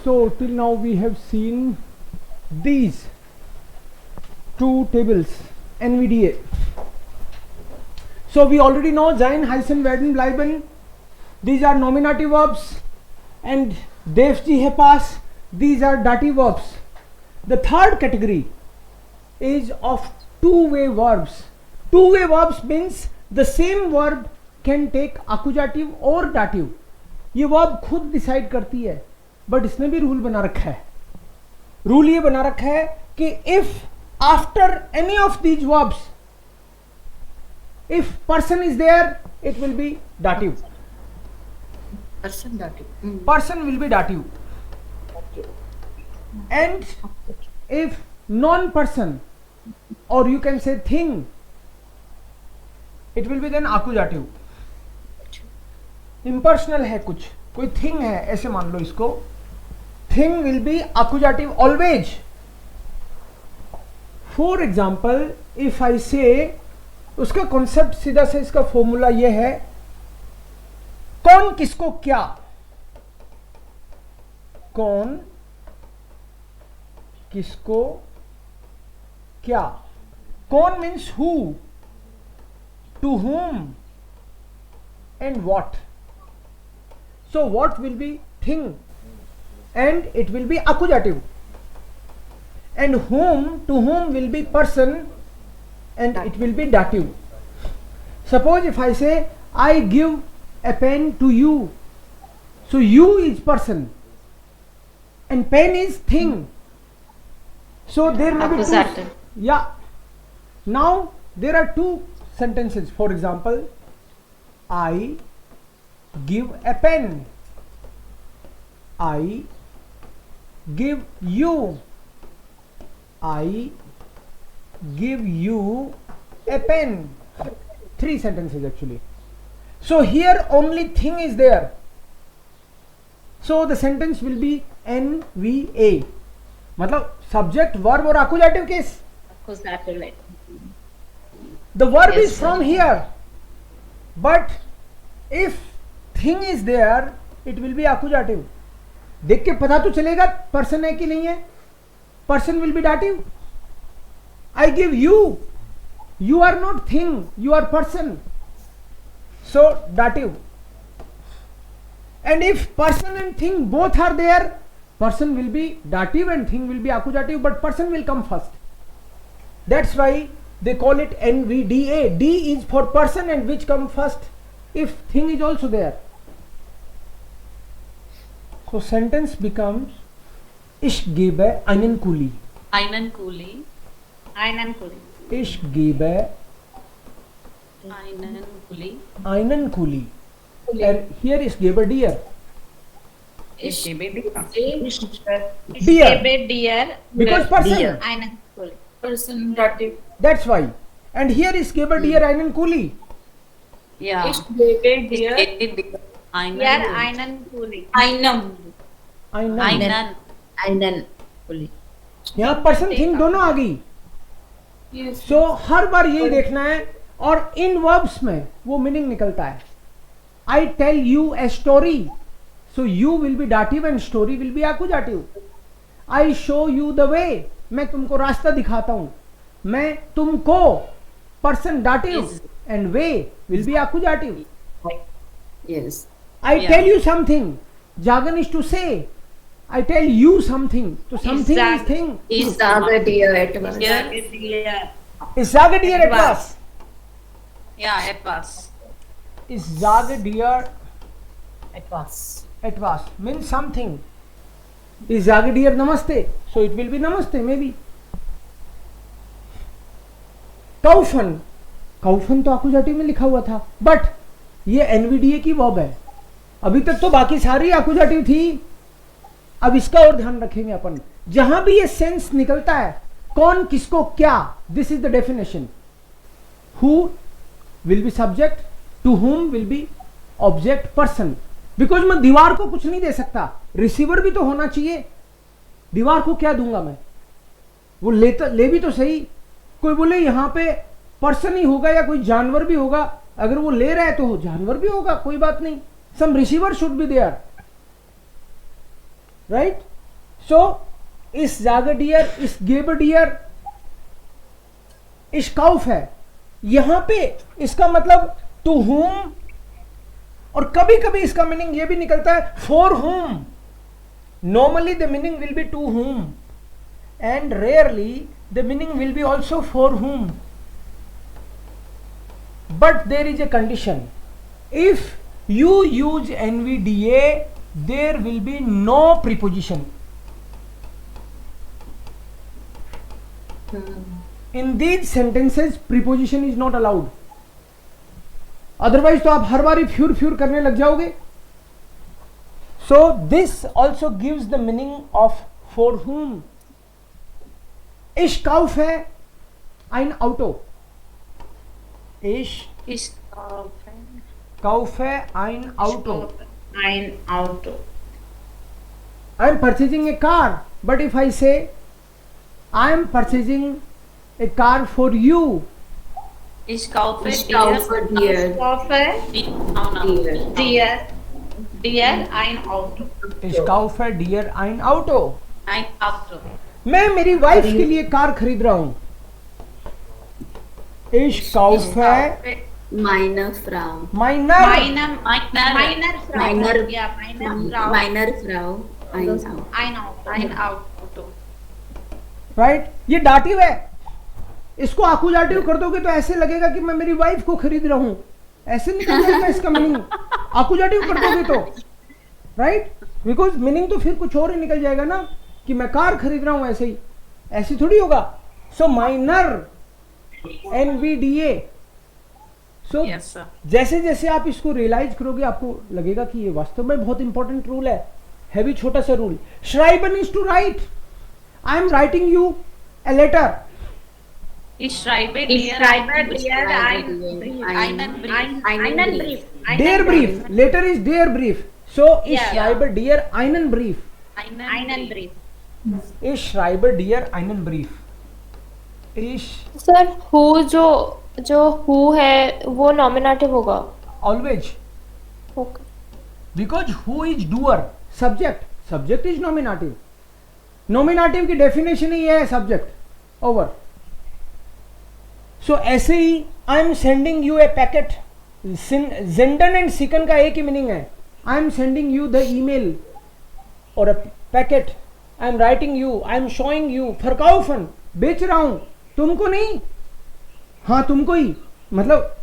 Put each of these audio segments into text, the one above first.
So till now we have seen these two tables, NVDA. So we already know sein, heißen, werden, bleiben. These are nominative verbs, and darf sie pass. These are dative verbs. The third category is of two-way verbs. Two-way verbs means the same verb can take accusative और dative. ये verb खुद decide करती है, but इसने भी rule बना रखा है. रूल ये बना रखा है कि if after any of these verbs, if person is there, it will be dative. Person dative. Person will be dative. And if non-person, or you can say thing, it will be then accusative. Impersonal है कुछ, कोई thing है, ऐसे मान लो इसको. Thing will be accusative always. For example, if I say, उसका concept सीधा से इसका फॉर्मूला ये है, कौन किसको क्या, कौन किसको क्या. कौन means who, to whom, and what. So what will be thing, and it will be accusative, and whom, to whom will be person, and it will be dative. Suppose if I say I give a pen to you, so you is person and pen is thing. So there may be two. Yeah. Now there are two sentences. For example, I give a pen. I give you. I give you a pen. Three sentences actually. So here only thing is there. So the sentence will be NVA. मतलब subject, verb और accusative case. Accusative. The verb is from here, but if thing is there, it will be accusative. देख के पता तो चलेगा person है कि नहीं है. Person will be dative. I give you. You are not thing, you are person. So dative. And if person and thing both are there, person will be dative and thing will be accusative, but person will come first. That's why they call it NVDA. D is for person and which come first if thing is also there. So sentence becomes Ich gebe einen Kuli. Einen Kuli. Einen Kuli. Ich gebe Einen Kuli. einen Kuli. And here is gebe dear. Ich gebe Dear. dear. Because person. Dear. Einen Kuli. Person dative. That's why. And here is gebe dear einen Kuli. Yeah. Ich gebe dir Einen Kuli. einen. Einen. Einen Kuli. यहाँ person thing दोनों आ गई. Yes. सो हर बार यही देखना है और इन verbs में वो meaning निकलता है. I tell you a story, so you will be dative and story will be accusative. I show you the way, मैं तुमको रास्ता दिखाता हूं. मैं तुमको, person dative and way will be accusative. Yes. I tell you something, जागन is to say. I tell you something, so something is thing. Ich sage dir etwas. Ich sage dir etwas. Ja, etwas. Ich sage dir Etwas. etwas means something. Ich sage dir namaste, so it will be namaste maybe. Kaufen, kaufen तो accusative में लिखा हुआ था, but ये NVDA की verb है. अभी तक तो बाकी सारी accusative थी. अब इसका और ध्यान रखेंगे अपन. जहां भी ये सेंस निकलता है, कौन किसको क्या, this is the definition. Who will be subject, to whom will be object, person. Because मैं दीवार को कुछ नहीं दे सकता, रिसीवर भी तो होना चाहिए. दीवार को क्या दूंगा मैं, वो ले भी तो सही. कोई बोले यहां पे पर्सन ही होगा या कोई जानवर भी होगा. अगर वो ले रहा है तो जानवर भी होगा, कोई बात नहीं. Some receiver should be there, right? So, ich sage dir, ich gebe dir, ich kaufe. यहां पे इसका मतलब टू whom, और कभी कभी इसका मीनिंग ये भी निकलता है for whom. Normally the meaning will be to whom, and rarely the meaning will be also for whom. But there is a condition. If you use NVDA, there will be no preposition. In these sentences preposition is not allowed. Otherwise तो आप हर बारी फ्यूर फ्यूर करने लग जाओगे. So this also gives the meaning of for whom. Ich kaufe ein Auto. Ich Ich kaufe ein Auto. ein Auto. I am purchasing a car. But if I say I am purchasing a car for you, Ich kaufe Ich dir. kaufe dir. Ich kaufe dir ein Auto. ich kaufe dir ein Auto. Ein Auto. मैं मेरी wife के लिए car खरीद रहा हूं. Ich kaufe Meine Frau. meiner Meiner Frau. Meiner- Ja, Frau. Meiner Frau. Ein Auto. Ein Auto. Right. ये dative है. इसको आकुजाटिव कर दोगे तो ऐसे लगेगा कि मैं मेरी वाइफ को खरीद रहा हूं. ऐसे निकल जाएगा इसका मीनिंग. आकुजाटिव कर दोगे तो, राइट, बिकॉज मीनिंग तो फिर कुछ और ही निकल जाएगा ना, कि मैं कार खरीद रहा हूं. ऐसे ही ऐसे थोड़ी होगा. सो माइनर NVDA. सो Yes, sir. जैसे जैसे आप इसको रियलाइज करोगे आपको लगेगा कि ये वास्तव में बहुत इंपॉर्टेंट रूल है. है भी छोटा सा रूल. श्राइबन is to write. I am writing you a letter. Ich schreibe Ich dir schreibe einen dir einen Brief. Dear brief. Letter is dear brief. So ich Yeah, schreibe dir einen Brief. Einen Brief. Ich schreibe dir einen Brief. Ich sir who जो who है वो nominative होगा. always, okay. because who is doer, subject. Subject is nominative. Nominative की definition ही है subject. Over. So ऐसे ही I am sending you a packet. Senden and second का एक ही meaning है. I am sending you the email or a packet. I am writing you. I am showing you. verkaufen. बेच रहा हूं. तुमको नहीं, हाँ तुमको ही. मतलब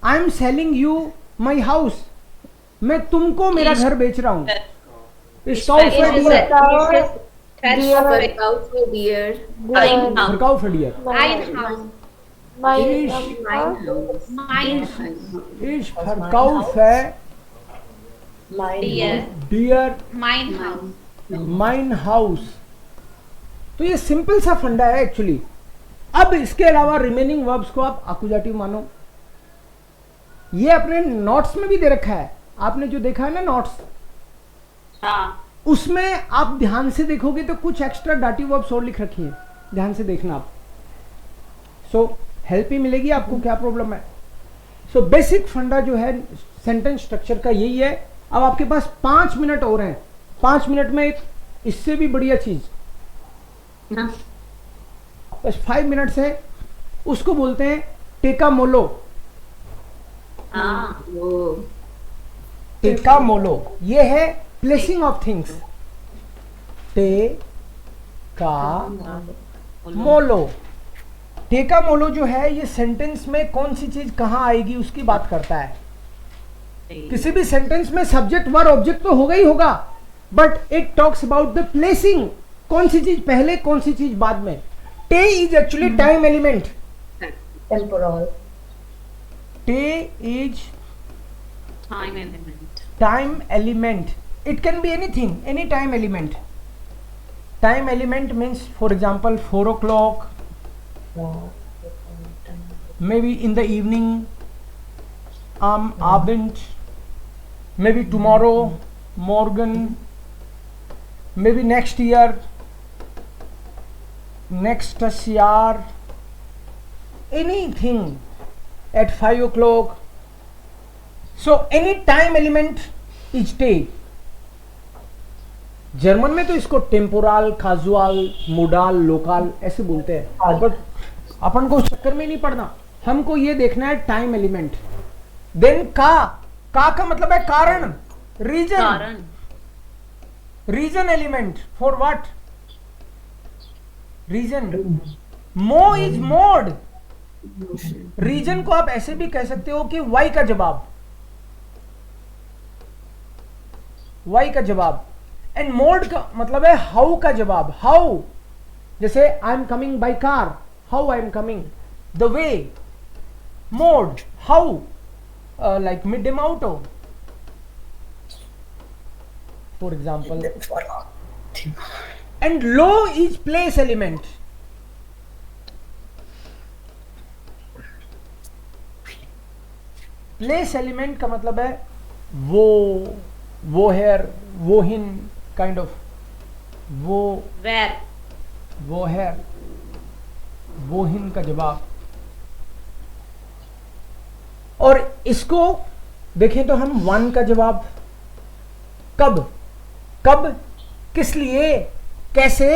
I am selling you my house. मैं तुमको मेरा घर बेच रहा हूं. Ich kaufe dir. Verkaufe dir Ein Haus. Verkaufe dir. Ein Haus. Ich mein Haus. Mein Ich verkaufe dir. dir Mein Haus. mein Haus. तो ये सिंपल सा फंडा है एक्चुअली. अब इसके अलावा रिमेनिंग वर्ब्स को आप अकुजाटिव मानो. ये अपने नोट्स में भी दे रखा है. आपने जो देखा है ना नोट्स, हाँ. उसमें आप ध्यान से देखोगे तो कुछ एक्स्ट्रा डाटिव वर्ब्स और लिख रखी हैं. ध्यान से देखना आप. सो हेल्प ही मिलेगी आपको. क्या प्रॉब्लम है. सो बेसिक फंडा जो है सेंटेंस स्ट्रक्चर का यही है. अब आपके पास 5 मिनट और हैं. 5 मिनट में एक इससे भी बढ़िया चीज, बस 5 मिनट्स है. उसको बोलते हैं टेका मोलो. हाँ. वो टेका मोलो ये है प्लेसिंग ऑफ थिंग्स. टे का मोलो. टेका मोलो जो है ये सेंटेंस में कौन सी चीज कहां आएगी उसकी बात करता है. किसी भी सेंटेंस में सब्जेक्ट वर्ब ऑब्जेक्ट तो होगा ही होगा, but it talks about the placing. कौन सी चीज पहले कौन सी चीज बाद में. टे is actually time element. temporal. टे is Time element. time element. It can be anything, any time element. Time element means, for example, 4 o'clock, maybe in the evening, Abend, maybe tomorrow, morgen, maybe next year, next year, anything at 5 o'clock. So any time element is day. German में तो इसको temporal, casual, modal, local ऐसे बोलते हैं, but अपन को उस चक्कर में नहीं पड़ना, हमको ये देखना है टाइम एलिमेंट। देन का मतलब है कारण, रीजन, कारण, reason element for what, reason. मो इज मोड, रीजन को आप ऐसे भी कह सकते हो कि वाई का जवाब, वाई का जवाब। एंड मोड का मतलब है हाउ का जवाब, हाउ, जैसे I am coming by car, how I am coming, the way, mode, how, like midem auto for example. And low is place element, place element का मतलब है वो हेयर, वो हिन, काइंड ऑफ, where, वो हेयर, वो हिन का जवाब। और इसको देखें तो हम वन का जवाब, कब, कब, किस लिए, कैसे,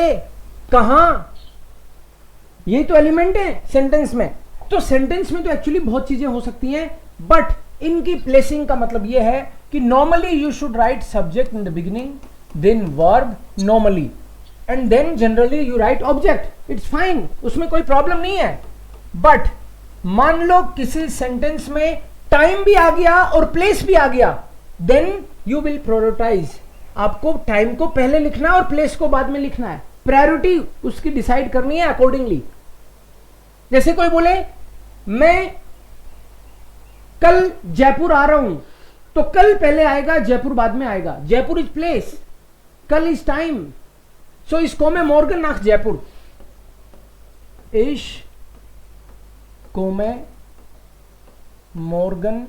कहां, यही तो एलिमेंट है सेंटेंस में। तो सेंटेंस में तो एक्चुअली बहुत चीजें हो सकती हैं, बट इनकी प्लेसिंग का मतलब यह है कि normally you should write subject in the beginning, then verb normally, and then generally you write object, it's fine, उसमें कोई प्रॉब्लम नहीं है। बट मान लो किसी सेंटेंस में टाइम भी आ गया और प्लेस भी आ गया, देन यू विल प्रायोरिटाइज, आपको टाइम को पहले लिखना है और प्लेस को बाद में लिखना है, प्रायोरिटी उसकी डिसाइड करनी है अकॉर्डिंगली। जैसे कोई बोले मैं कल जयपुर आ रहा हूं, तो कल पहले आएगा, जयपुर बाद में आएगा, जयपुर इज प्लेस, कल इज टाइम, सो इसको मैं मॉर्गन नाख जयपुर, इश को मैं मॉर्गन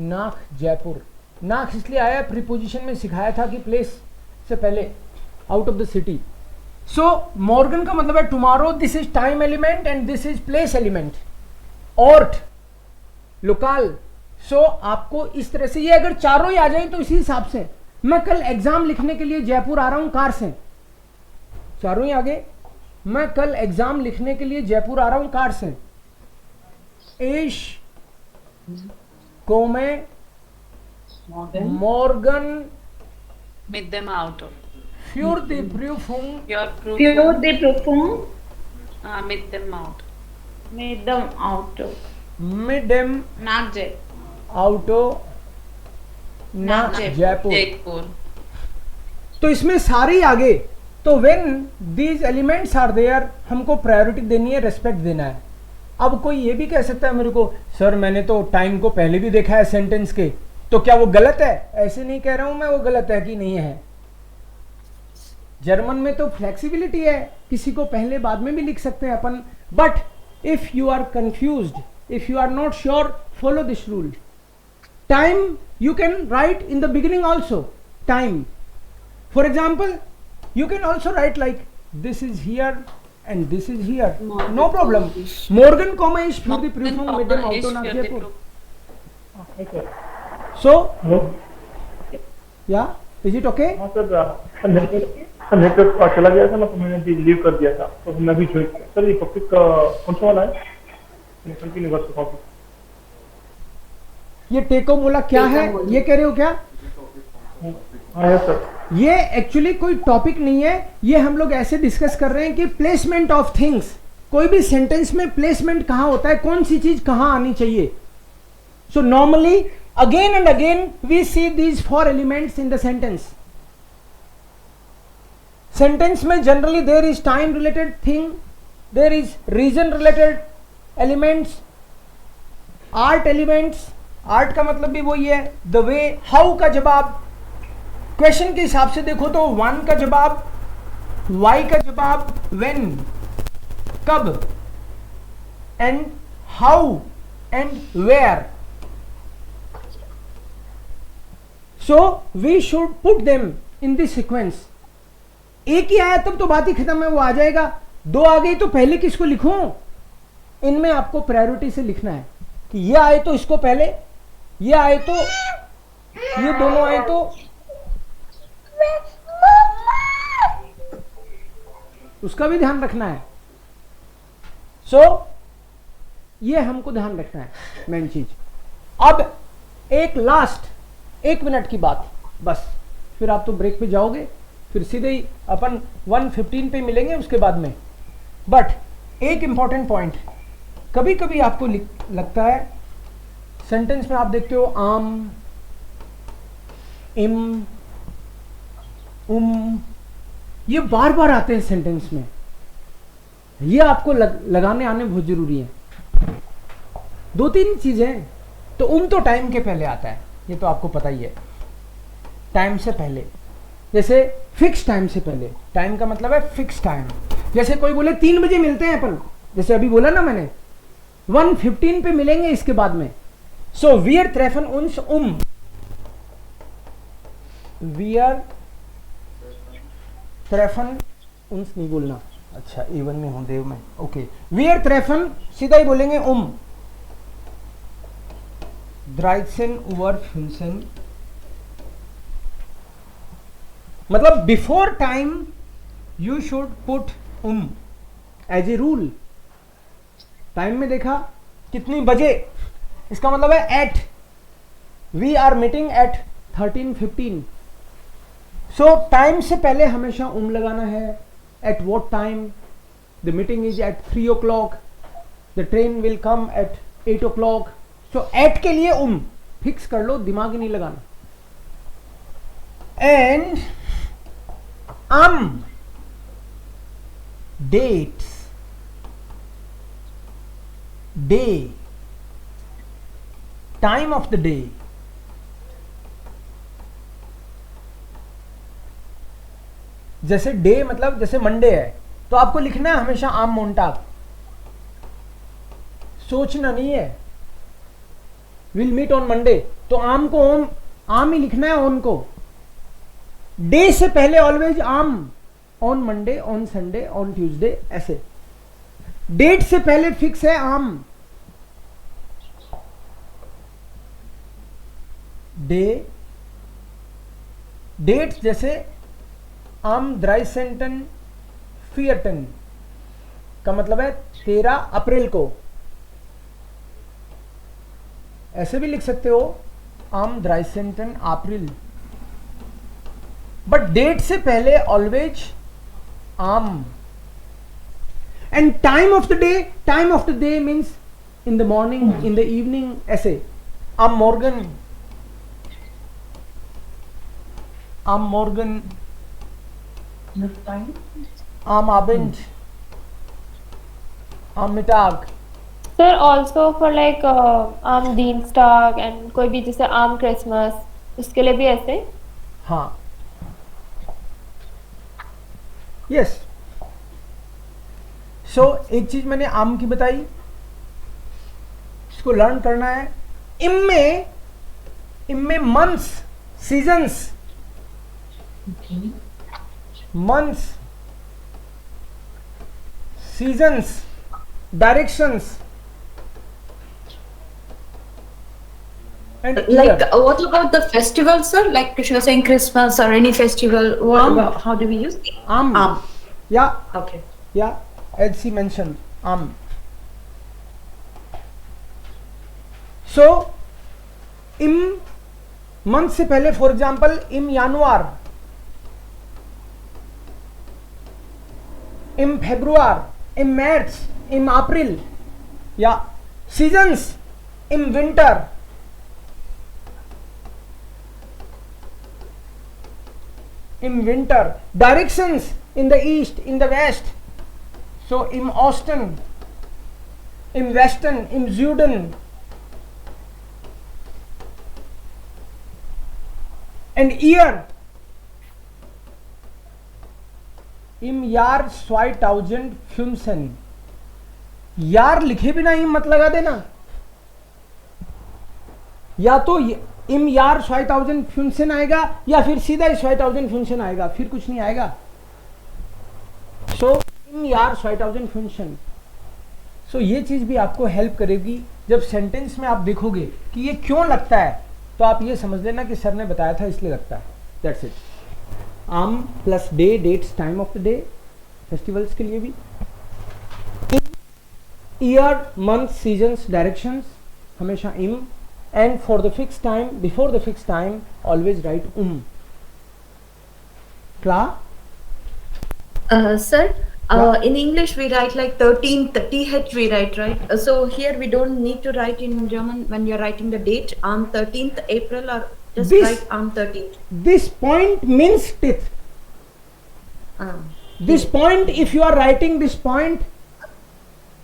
नाख जयपुर, नाख इसलिए आया, प्रीपोजिशन में सिखाया था कि प्लेस से पहले, out of the city. So मॉर्गन का मतलब है tomorrow, this is time element and this is place element. ऑर्ट, लोकल। सो आपको इस तरह से, ये अगर चारों ही आ जाए तो इसी हिसाब से, मैं कल एग्जाम लिखने के लिए जयपुर आ रहा हूं कार से, चारों ही आगे, मैं कल एग्जाम लिखने के लिए जयपुर आ रहा हूं कार से, इश को मैं Morgan mit dem Auto, für die Prüfung your proof, Für die Prüfung mit dem Auto, mit dem Auto mit dem nach Jay. Auto nach Jaipur. Jaipur. तो इसमें सारे ही आगे, तो when these elements are there, हमको प्रायोरिटी देनी है, रेस्पेक्ट देना है। अब कोई ये भी कह सकता है मेरे को, सर मैंने तो टाइम को पहले भी देखा है सेंटेंस के, तो क्या वो गलत है? ऐसे नहीं कह रहा हूं मैं वो गलत है कि नहीं है। जर्मन में तो फ्लेक्सिबिलिटी है, किसी को पहले बाद में भी लिख सकते हैं अपन, but if you are confused, if you are not sure, follow this rule. Time you can write in the beginning also, time. For example, you can also write like this is here and this is here, no problem. Morgan comma is für die Prüfung mit dem Auto nach Jaipur. Okay. So yeah, is it okay? हाँ sir, network चला गया था ना, तो मैंने leave कर दिया था, तो मैं भी ज्वाइन किया। सर ये टॉपिक कौन सा वाला है? कंटिन्यू कर सकता हूँ। ये टेको बोला क्या है, ये कह रहे हो क्या? हाँ यस सर। ये एक्चुअली कोई टॉपिक नहीं है, ये हम लोग ऐसे डिस्कस कर रहे हैं कि प्लेसमेंट ऑफ थिंग्स, कोई भी सेंटेंस में प्लेसमेंट कहां होता है, कौन सी चीज कहां आनी चाहिए। So normally again and again we see these 4 elements in the sentence. Sentence में generally there is time related thing, there is reason related elements, आर्ट एलिमेंट्स, आर्ट का मतलब भी वही है, द वे, हाउ का जवाब, क्वेश्चन के हिसाब से देखो तो वन का जवाब, वाई का जवाब, व्हेन कब, and how and where. So we should put them in this sequence. एक ही आया तब तो बात ही खत्म है, वो आ जाएगा। 2 आ गई तो पहले किसको लिखूं? इनमें आपको प्रायोरिटी से लिखना है कि ये आए तो इसको पहले, ये आए तो, ये दोनों आए तो, उसका भी ध्यान रखना है। सो ये हमको ध्यान रखना है मेन चीज। अब एक लास्ट 1 मिनट की बात बस, फिर आप तो ब्रेक पे जाओगे, फिर सीधे ही अपन 1:15 पे मिलेंगे उसके बाद में। बट एक इंपॉर्टेंट पॉइंट, कभी कभी आपको लगता है सेंटेंस में आप देखते हो आम, इम, ये बार बार आते हैं सेंटेंस में। ये आपको लगाने आने बहुत जरूरी है। 2-3 चीजें, तो तो टाइम के पहले आता है, ये तो आपको पता ही है, टाइम से पहले, जैसे फिक्स टाइम से पहले। टाइम का मतलब है फिक्स टाइम। जैसे कोई बोले 3 बजे मिलते हैं अपन, जैसे अभी बोला ना मैंने 1:15 पे मिलेंगे इसके बाद में। सो wir treffen uns wir treffen uns नहीं बोलना, अच्छा इवन में हूं देव में, ओके। wir treffen सीधा ही बोलेंगे 13 Uhr 15, मतलब before time you should put as a rule. Time में देखा कितनी बजे, इसका मतलब है at, we are meeting at 13:15। So time से पहले हमेशा लगाना है। At what time, the meeting is at 3 o'clock, the train will come at 8 o'clock। So at के लिए फिक्स कर लो, दिमाग ही नहीं लगाना। And dates, day, time of the day, जैसे डे मतलब जैसे मंडे है तो आपको लिखना है हमेशा आम मोंटाग, सोचना नहीं है विल मीट ऑन मंडे, तो आम को आम ही लिखना है, ऑन को। डे से पहले ऑलवेज आम, on Monday, on Sunday, on Tuesday, ऐसे। डेट से पहले फिक्स है आम, डे, डेट जैसे आम 13 का मतलब है 13 अप्रैल को, ऐसे भी लिख सकते हो आम 13 अप्रैल, बट डेट से पहले ऑलवेज आम। And time of the day means in the morning, in the evening, ऐसे। आम मॉर्गन, आम आबेंड, आम मिताग। Sir, also for like Dienstag and कोई भी जैसे क्रिसमस, उसके लिए भी ऐसे। हाँ, यस। सो एक चीज मैंने आम की बताई, इसको लर्न करना है। इनमें months, seasons, months, seasons, directions and Like, year. what about the festival, sir? Like she was saying Christmas or any festival. How do we use it? Yeah, Okay. yeah, as she mentioned, so im month से पहले, for example im Januar, im Februar, im März, im April, या seasons, im winter, in winter, directions, in the east, in the west, so im Osten, im Westen, im Süden, and year, im Jahr 2015। यार लिखे बिना इम मत लगा देना, या तो इम यार 2015 आएगा या फिर सीधा ही 2015 आएगा, फिर कुछ नहीं आएगा। सो इम यार 2015। सो ये चीज भी आपको हेल्प करेगी जब सेंटेंस में आप देखोगे कि ये क्यों लगता है, तो आप ये समझ लेना कि सर ने बताया था इसलिए लगता है। That's it. आम plus day, dates, time of the day, festivals के लिए भी. ईयर, मंथ, सीजन्स, डायरेक्शंस हमेशा इम. And for the fix time, before the fix time always write क्ला. Sir, Yeah. in English we write like 13th, TH we write, right? So here we don't need to write in German when you're writing the date on 13th April or just This- write on 13th. This point means teeth. This point, if you are writing this point,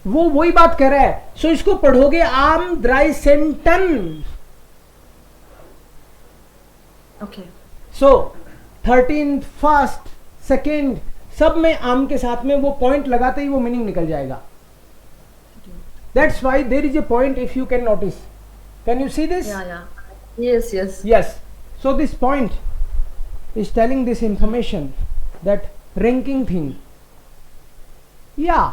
वो वही बात कर रहा है. सो इसको पढ़ोगे आम dry सेंटन. Okay. सो 13th, first, second सब में आम के साथ में वो पॉइंट लगाते ही वो मीनिंग निकल जाएगा. That's why there is a point if you can notice. Can you see this? Yeah. Yes, yes. Yes. So this point is telling this information, that ranking thing. Yeah.